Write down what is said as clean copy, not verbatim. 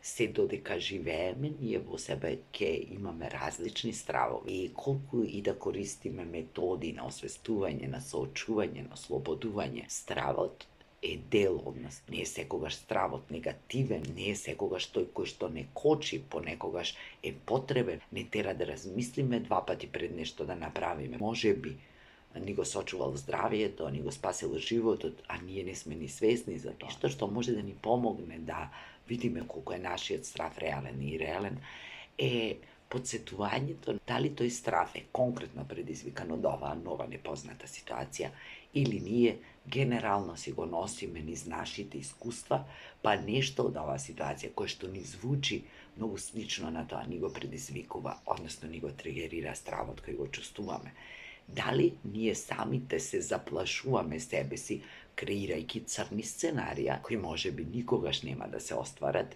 Се додека живееме, ние во себе ќе имаме различни стравови и колку и да користиме методи на освестување, на соочување, на ослободување, стравот е дел од нас. Не е секогаш стравот негативен, не е секогаш тој кој што не кочи, понекогаш е потребен, не тера да размислиме два пати пред нешто да направиме. Можеби ни го сочувал здравието, ни го спасил животот, а ние не сме ни свесни за тоа. Нешто што може да ни помогне да видиме колку е нашиот страв реален и реален, е подсетувањето дали тој страв е конкретно предизвикан од оваа нова непозната ситуација или ние генерално си го носиме низ нашите искуства, па нешто од оваа ситуација кој што ни звучи многу слично на тоа ни го предизвикува, односно ни го тригерира стравот кој го чувствуваме. Дали ние самите се заплашуваме себе си, креирајќи црни сценарија, кои можеби никогаш нема да се остварат,